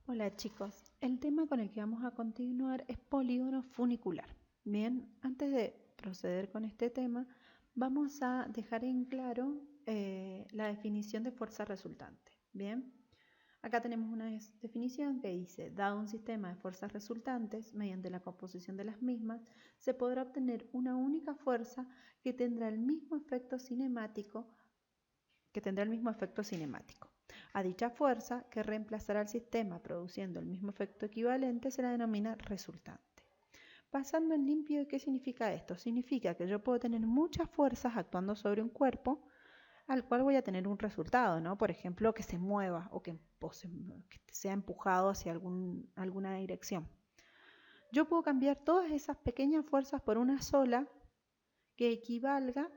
Hola chicos, el tema con el que vamos a continuar es polígono funicular. Bien, antes de proceder con este tema, vamos a dejar en claro la definición de fuerza resultante. Bien, acá tenemos una definición que dice, dado un sistema de fuerzas resultantes, mediante la composición de las mismas, se podrá obtener una única fuerza que tendrá el mismo efecto cinemático A dicha fuerza, que reemplazará al sistema produciendo el mismo efecto equivalente, se la denomina resultante. Pasando en limpio, ¿qué significa esto? Significa que yo puedo tener muchas fuerzas actuando sobre un cuerpo al cual voy a tener un resultado, ¿no? Por ejemplo, que se mueva o que sea empujado hacia alguna dirección. Yo puedo cambiar todas esas pequeñas fuerzas por una sola que equivalga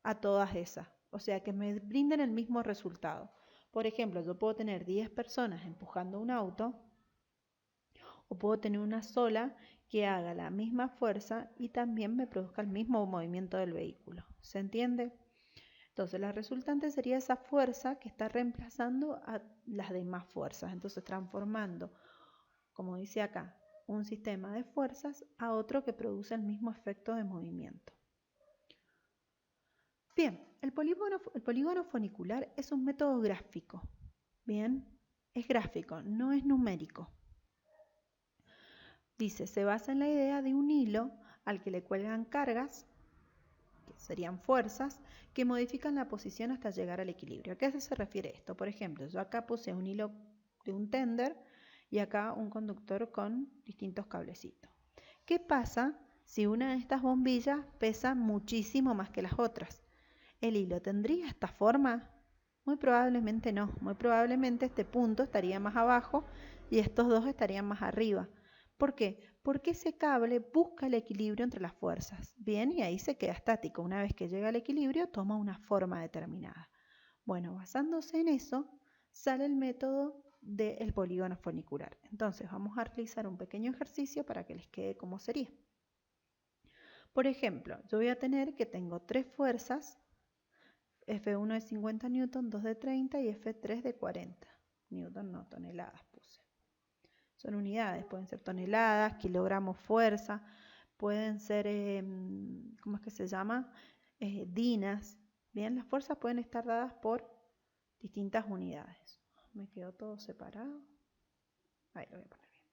a todas esas, o sea, que me brinden el mismo resultado. Por ejemplo, yo puedo tener 10 personas empujando un auto o puedo tener una sola que haga la misma fuerza y también me produzca el mismo movimiento del vehículo. ¿Se entiende? Entonces, la resultante sería esa fuerza que está reemplazando a las demás fuerzas. Entonces, transformando, como dice acá, un sistema de fuerzas a otro que produce el mismo efecto de movimiento. Bien, el polígono funicular es un método gráfico. Bien, es gráfico, no es numérico. Dice, se basa en la idea de un hilo al que le cuelgan cargas, que serían fuerzas, que modifican la posición hasta llegar al equilibrio. ¿A qué se refiere esto? Por ejemplo, yo acá puse un hilo de un tender y acá un conductor con distintos cablecitos. ¿Qué pasa si una de estas bombillas pesa muchísimo más que las otras? ¿El hilo tendría esta forma? Muy probablemente no. Muy probablemente este punto estaría más abajo y estos dos estarían más arriba. ¿Por qué? Porque ese cable busca el equilibrio entre las fuerzas. Bien, y ahí se queda estático. Una vez que llega al equilibrio, toma una forma determinada. Bueno, basándose en eso, sale el método del polígono funicular. Entonces, vamos a realizar un pequeño ejercicio para que les quede como sería. Por ejemplo, yo voy a tener que tengo tres fuerzas. F1 de 50 newton, 2 de 30 y F3 de 40. Newton no, toneladas puse. Son unidades, pueden ser toneladas, kilogramos fuerza, pueden ser, ¿cómo es que se llama? Dinas. Bien, las fuerzas pueden estar dadas por distintas unidades. Me quedó todo separado. Ahí lo voy a poner bien.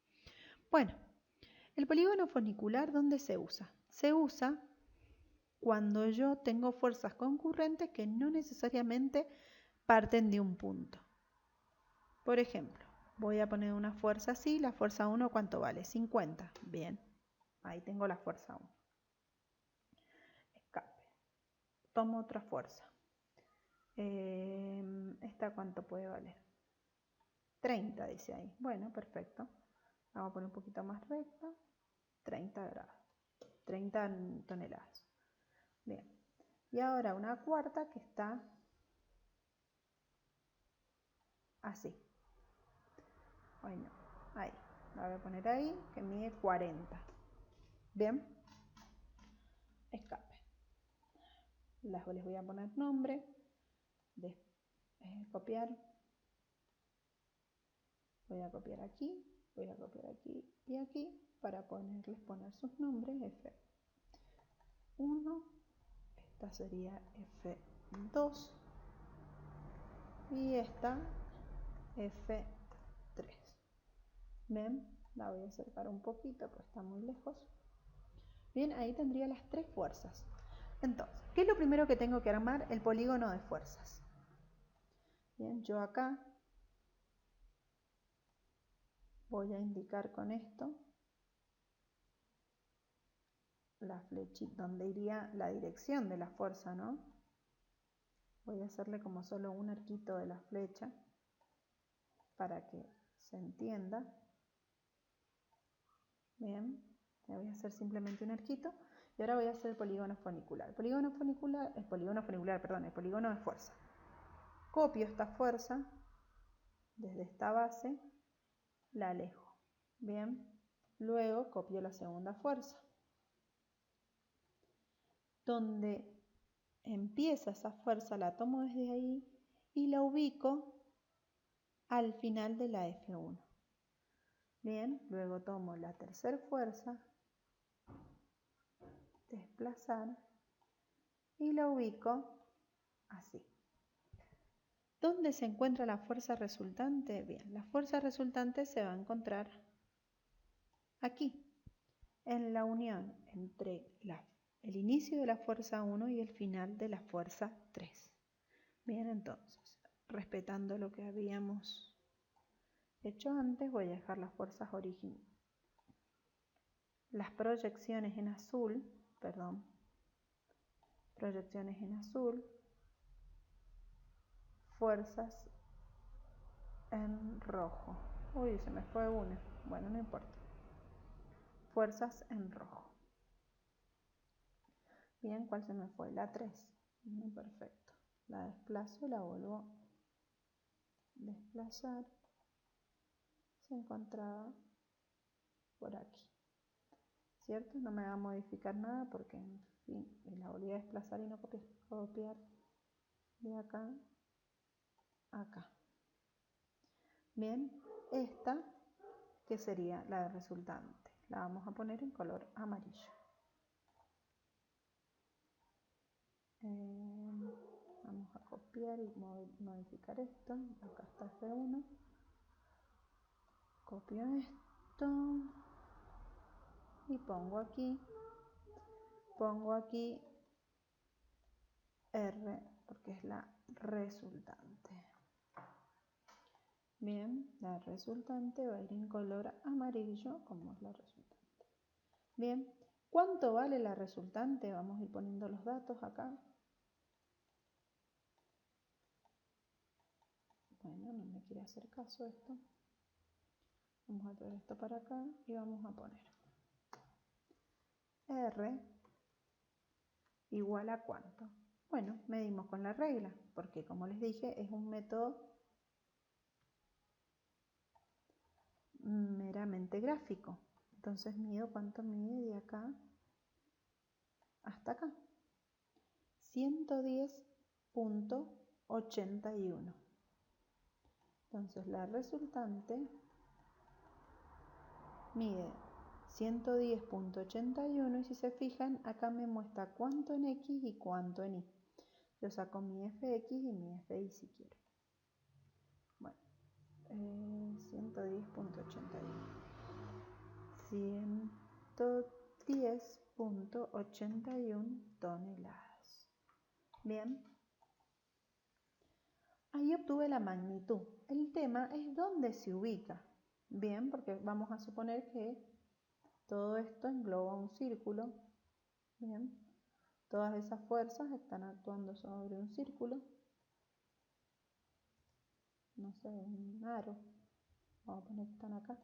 Bueno, el polígono funicular, ¿dónde se usa? Se usa cuando yo tengo fuerzas concurrentes que no necesariamente parten de un punto. Por ejemplo, voy a poner una fuerza así, la fuerza 1, ¿cuánto vale? 50. Bien, ahí tengo la fuerza 1. Escape. Tomo otra fuerza. ¿Esta cuánto puede valer? 30, dice ahí. Bueno, perfecto. Vamos a poner un poquito más recta. 30 grados. 30 toneladas. Bien. Y ahora una cuarta que está así. Bueno, ahí. La voy a poner ahí, que mide 40. Bien. Escape. Les voy a poner nombre. Copiar. Voy a copiar aquí. Voy a copiar aquí y aquí para poner sus nombres. F1. Esta sería F2. Y esta F3. ¿Ven? La voy a acercar un poquito, pues está muy lejos. Bien, ahí tendría las tres fuerzas. Entonces, ¿qué es lo primero que tengo que armar? El polígono de fuerzas. Bien, yo acá voy a indicar con esto la flechita donde iría la dirección de la fuerza, ¿no? Voy a hacerle como solo un arquito de la flecha para que se entienda. Bien, le voy a hacer simplemente un arquito y ahora voy a hacer el polígono funicular. El polígono de fuerza. Copio esta fuerza desde esta base, la alejo. Bien, luego copio la segunda fuerza. Donde empieza esa fuerza la tomo desde ahí y la ubico al final de la F1. Bien, luego tomo la tercera fuerza, desplazar, y la ubico así. ¿Dónde se encuentra la fuerza resultante? Bien, la fuerza resultante se va a encontrar aquí, en la unión entre el inicio de la fuerza 1 y el final de la fuerza 3. Bien, entonces, respetando lo que habíamos hecho antes, voy a dejar las fuerzas las proyecciones en azul, proyecciones en azul, fuerzas en rojo. Uy, se me fue una. Bueno, no importa. Fuerzas en rojo. Bien, ¿cuál se me fue? La 3. Perfecto. La desplazo, la vuelvo a desplazar. Se encontraba por aquí. ¿Cierto? No me va a modificar nada porque, en fin, la volví a desplazar y no copiar de acá a acá. Bien, esta que sería la resultante, la vamos a poner en color amarillo. Vamos a copiar y modificar esto. Acá está F1. Copio esto y pongo aquí R porque es la resultante. Bien, la resultante va a ir en color amarillo como es la resultante. Bien, ¿cuánto vale la resultante? Vamos a ir poniendo los datos acá. Bueno, no me quiere hacer caso esto. Vamos a traer esto para acá y vamos a poner R igual a ¿cuánto? Bueno, medimos con la regla, porque como les dije, es un método meramente gráfico. Entonces mido cuánto mide de acá hasta acá. 110.81. Entonces la resultante mide 110.81 y si se fijan acá me muestra cuánto en X y cuánto en Y. Yo saco mi Fx y mi Fy si quiero. Bueno, 110.81. 110.81 toneladas. Bien. Ahí obtuve la magnitud. El tema es dónde se ubica. Bien, porque vamos a suponer que todo esto engloba un círculo. Bien. Todas esas fuerzas están actuando sobre un círculo. No sé, un aro. Vamos a poner que están acá.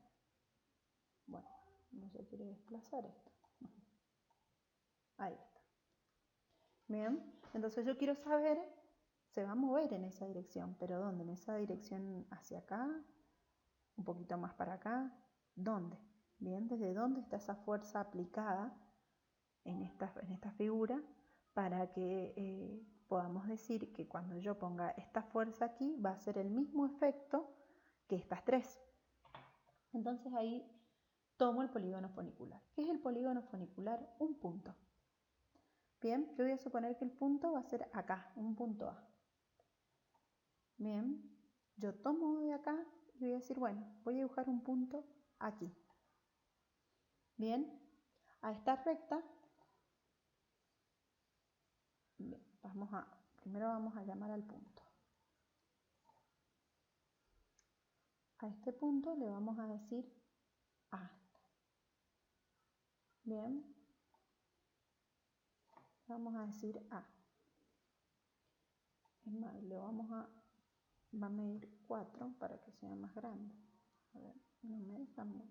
Bueno, no se quiere desplazar esto. Ahí está. Bien, entonces yo quiero saber, se va a mover en esa dirección, pero ¿dónde? ¿En esa dirección hacia acá? ¿Un poquito más para acá? ¿Dónde? Bien, ¿desde dónde está esa fuerza aplicada en esta figura para que podamos decir que cuando yo ponga esta fuerza aquí va a ser el mismo efecto que estas tres? Entonces ahí tomo el polígono funicular. ¿Qué es el polígono funicular? Un punto. Bien, yo voy a suponer que el punto va a ser acá, un punto A. Bien, yo tomo de acá y voy a decir, bueno, voy a dibujar un punto aquí. Bien, a esta recta, bien, primero vamos a llamar al punto. A este punto le vamos a decir A. Bien, vamos a decir A. Es más, va a medir 4 para que sea más grande. A ver, no me dejan.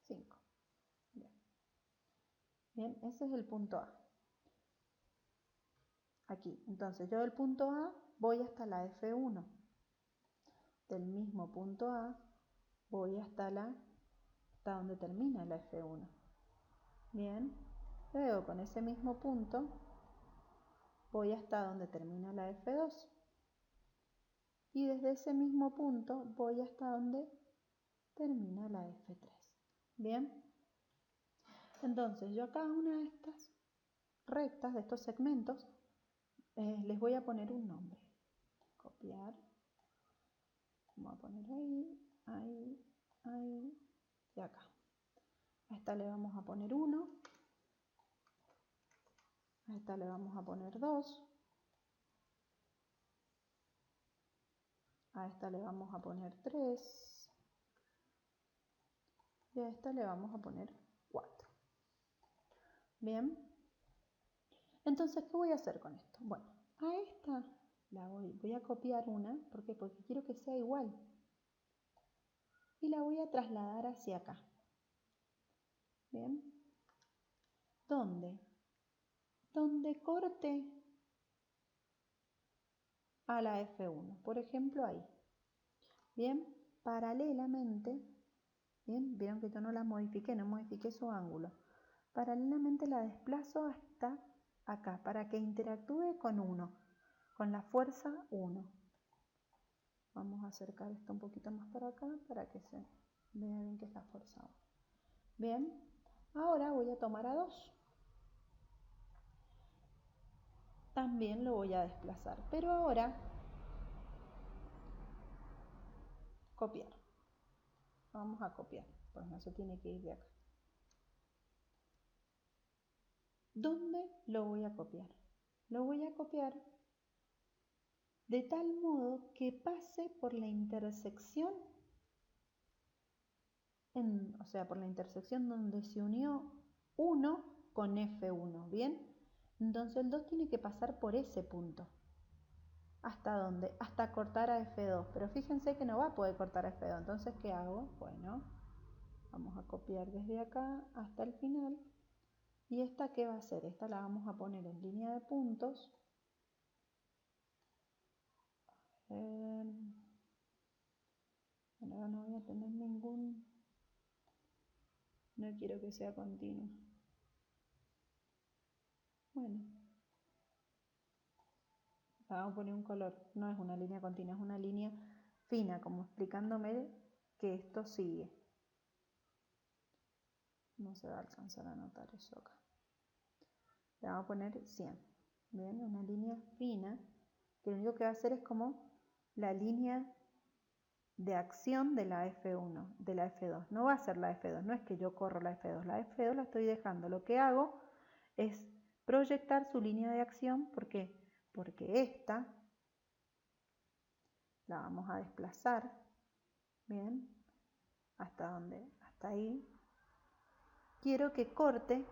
5. Bien. Bien, ese es el punto A. Aquí, entonces yo del punto A voy hasta la F1. Del mismo punto A voy hasta donde termina la F1. Bien, luego con ese mismo punto voy hasta donde termina la F2. Y desde ese mismo punto voy hasta donde termina la F3. Bien. Entonces yo a cada una de estas rectas, de estos segmentos, les voy a poner un nombre. Copiar. Vamos a poner ahí y acá. A esta le vamos a poner 1. A esta le vamos a poner 2. A esta le vamos a poner 3. Y a esta le vamos a poner 4. Bien. Entonces, ¿qué voy a hacer con esto? Bueno, a esta voy a copiar una. ¿Por qué? Porque quiero que sea igual. Y la voy a trasladar hacia acá. Bien. ¿Dónde? Donde corte a la F1. Por ejemplo, ahí. Bien. Paralelamente, bien, vieron que yo no la modifiqué, no modifiqué su ángulo. Paralelamente la desplazo hasta acá para que interactúe con 1, con la fuerza 1. Vamos a acercar esto un poquito más para acá para que se vea bien que es la fuerza 1. Bien, ahora voy a tomar a 2. También lo voy a desplazar, pero ahora copiar. Vamos a copiar, pues no se tiene que ir de acá. ¿Dónde lo voy a copiar? Lo voy a copiar de tal modo que pase por la intersección, o sea, por la intersección donde se unió 1 con F1, ¿bien? Entonces el 2 tiene que pasar por ese punto. ¿Hasta dónde? Hasta cortar a F2, pero fíjense que no va a poder cortar a F2, entonces ¿qué hago? Bueno, vamos a copiar desde acá hasta el final. ¿Y esta qué va a hacer? Esta la vamos a poner en línea de puntos. Bueno, ahora no voy a tener ningún... No quiero que sea continuo. Bueno. Vamos a poner un color. No es una línea continua, es una línea fina, como explicándome que esto sigue. No se va a alcanzar a notar eso acá. Le vamos a poner 100. Bien, una línea fina, que lo único que va a hacer es como la línea de acción de la F1, de la F2. No va a ser la F2, no es que yo corro la F2. La F2 la estoy dejando. Lo que hago es proyectar su línea de acción. ¿Por qué? Porque esta la vamos a desplazar. Bien, ¿hasta dónde? Hasta ahí. Quiero que corte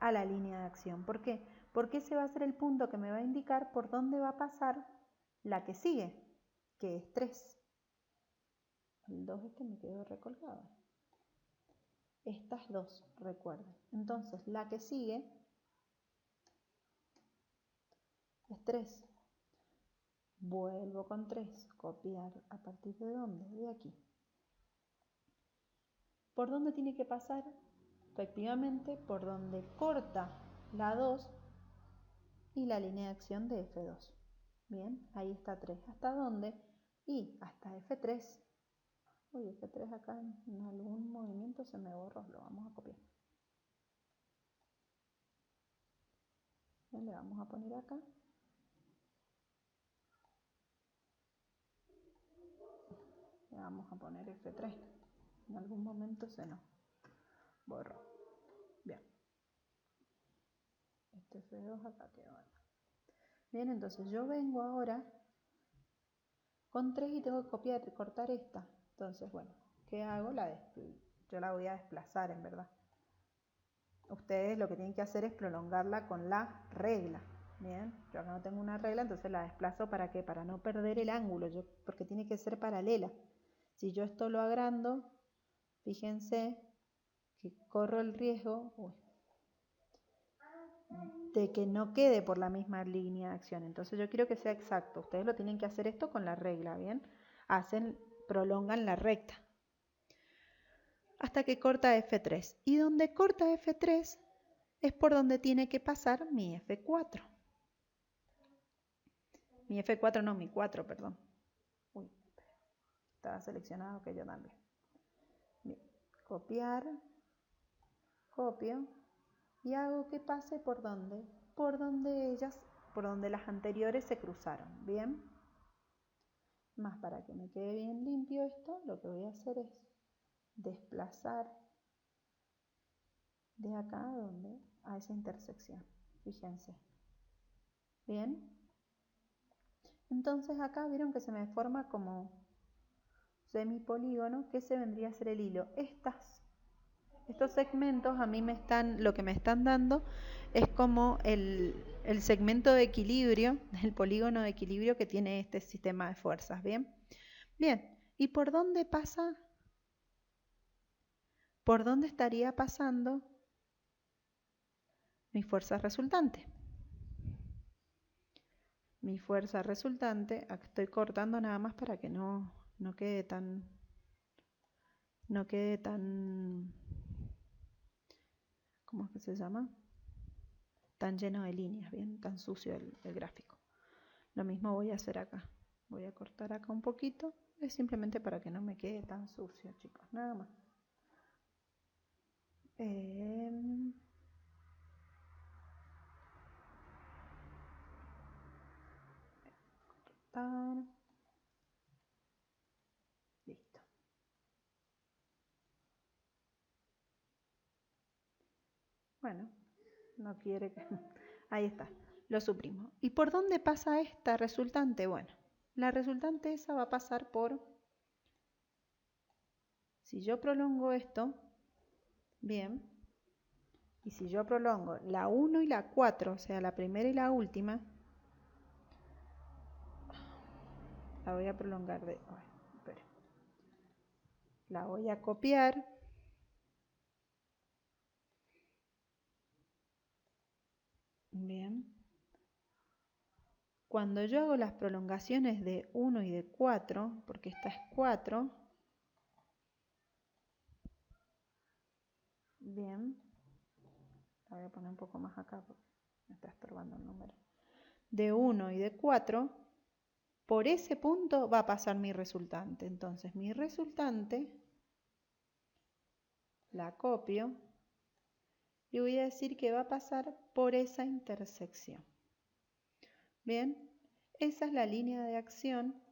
a la línea de acción. ¿Por qué? Porque ese va a ser el punto que me va a indicar por dónde va a pasar la que sigue, que es 3. El 2 este me quedó recolgado. Estas dos, recuerden. Entonces, la que sigue es 3. Vuelvo con 3. Copiar. ¿A partir de dónde? De aquí. ¿Por dónde tiene que pasar? Efectivamente, por donde corta la 2 y la línea de acción de F2. Bien, ahí está 3. ¿Hasta dónde? Y hasta F3. Uy, F3 acá en algún movimiento se me borró. Lo vamos a copiar. Bien, le vamos a poner acá. Le vamos a poner F3. En algún momento se nos borró. Bien. Este F2 acá quedó. Bien, entonces yo vengo ahora con 3 y tengo que copiar, cortar esta. Entonces, bueno, ¿qué hago? Yo la voy a desplazar, en verdad. Ustedes lo que tienen que hacer es prolongarla con la regla. Bien, yo acá no tengo una regla, entonces la desplazo ¿para qué? Para no perder el ángulo, porque tiene que ser paralela. Si yo esto lo agrando, fíjense que corro el riesgo de que no quede por la misma línea de acción. Entonces yo quiero que sea exacto. Ustedes lo tienen que hacer esto con la regla, ¿bien? Prolongan la recta hasta que corta F3. Y donde corta F3 es por donde tiene que pasar mi F4. Mi F4 no, mi 4, perdón. Uy, estaba seleccionado que yo también. copiar, copio y hago que pase por donde, por donde las anteriores se cruzaron, ¿bien? Más para que me quede bien limpio esto, lo que voy a hacer es desplazar de acá a esa intersección, fíjense. Bien, entonces acá vieron que se me forma como semipolígono, que se vendría a ser el hilo. Estos segmentos a mí lo que me están dando es como el segmento de equilibrio, el polígono de equilibrio que tiene este sistema de fuerzas, ¿bien? Bien, ¿y por dónde pasa? ¿Por dónde estaría pasando mi fuerza resultante? Mi fuerza resultante, aquí estoy cortando nada más para que no quede tan, ¿cómo es que se llama? Tan lleno de líneas, bien, tan sucio el gráfico. Lo mismo voy a hacer acá. Voy a cortar acá un poquito, es simplemente para que no me quede tan sucio, chicos, nada más. Cortar. Listo. Bueno, no quiere que... Ahí está, lo suprimo. ¿Y por dónde pasa esta resultante? Bueno, la resultante esa va a pasar por... Si yo prolongo esto, bien, y si yo prolongo la 1 y la 4, o sea, la primera y la última, la voy a prolongar de... espera. La voy a copiar. Bien. Cuando yo hago las prolongaciones de 1 y de 4, porque esta es 4, bien, la voy a poner un poco más acá porque me está estorbando el número, de 1 y de 4, por ese punto va a pasar mi resultante. Entonces mi resultante la copio y voy a decir que va a pasar por esa intersección. Bien, esa es la línea de acción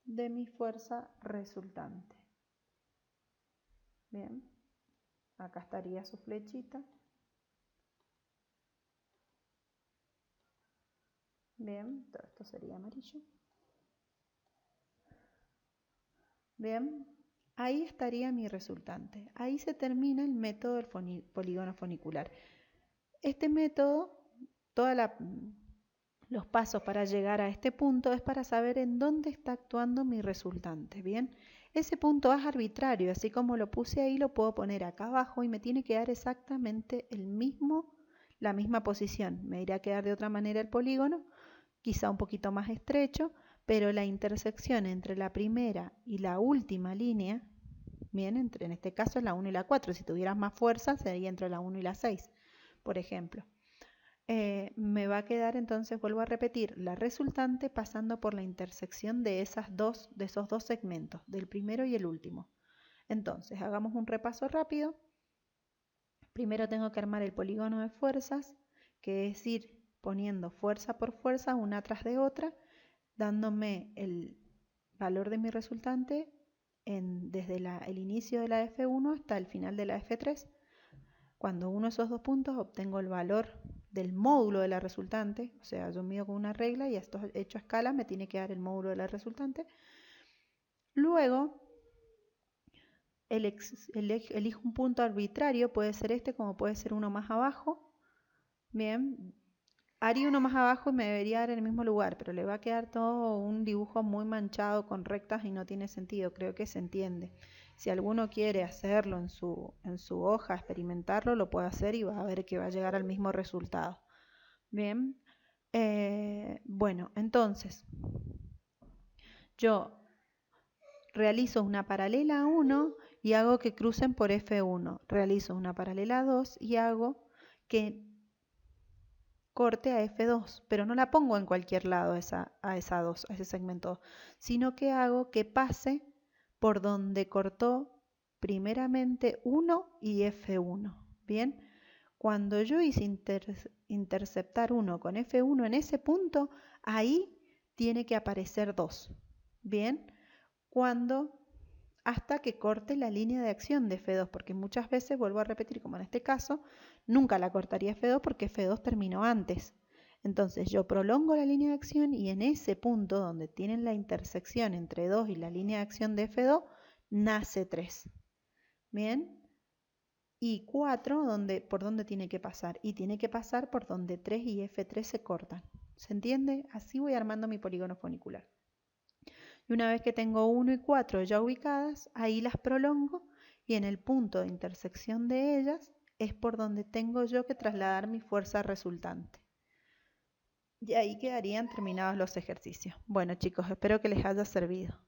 de mi fuerza resultante. Bien, acá estaría su flechita. Bien, todo esto sería amarillo. Bien, ahí estaría mi resultante. Ahí se termina el método del polígono funicular. Este método, los pasos para llegar a este punto es para saber en dónde está actuando mi resultante. Bien, ese punto es arbitrario, así como lo puse ahí, lo puedo poner acá abajo y me tiene que dar exactamente la misma posición. Me irá a quedar de otra manera el polígono, quizá un poquito más estrecho, pero la intersección entre la primera y la última línea, bien, en este caso es la 1 y la 4, si tuvieras más fuerza sería entre la 1 y la 6, por ejemplo. Me va a quedar entonces, vuelvo a repetir, la resultante pasando por la intersección de esos dos segmentos, del primero y el último. Entonces, hagamos un repaso rápido. Primero tengo que armar el polígono de fuerzas, que es ir poniendo fuerza por fuerza una tras de otra, dándome el valor de mi resultante desde el inicio de la F1 hasta el final de la F3. Cuando uno esos dos puntos obtengo el valor del módulo de la resultante, o sea, yo mido con una regla y esto hecho a escala me tiene que dar el módulo de la resultante. Luego elijo un punto arbitrario, puede ser este como puede ser uno más abajo. Bien, haría uno más abajo y me debería dar en el mismo lugar, pero le va a quedar todo un dibujo muy manchado con rectas y no tiene sentido, creo que se entiende. Si alguno quiere hacerlo en su hoja, experimentarlo, lo puede hacer y va a ver que va a llegar al mismo resultado. Bien, bueno, entonces yo realizo una paralela a 1 y hago que crucen por F1. Realizo una paralela a 2 y hago que corte a F2, pero no la pongo en cualquier lado a ese segmento, sino que hago que pase por donde cortó primeramente 1 y F1. Bien, cuando yo hice interceptar 1 con F1 en ese punto, ahí tiene que aparecer 2. Bien, hasta que corte la línea de acción de F2, porque muchas veces, vuelvo a repetir, como en este caso, nunca la cortaría F2 porque F2 terminó antes. Entonces yo prolongo la línea de acción y en ese punto donde tienen la intersección entre 2 y la línea de acción de F2, nace 3. Bien, y 4, ¿por dónde tiene que pasar? Y tiene que pasar por donde 3 y F3 se cortan. ¿Se entiende? Así voy armando mi polígono funicular. Y una vez que tengo 1 y 4 ya ubicadas, ahí las prolongo y en el punto de intersección de ellas es por donde tengo yo que trasladar mi fuerza resultante. Y ahí quedarían terminados los ejercicios. Bueno chicos, espero que les haya servido.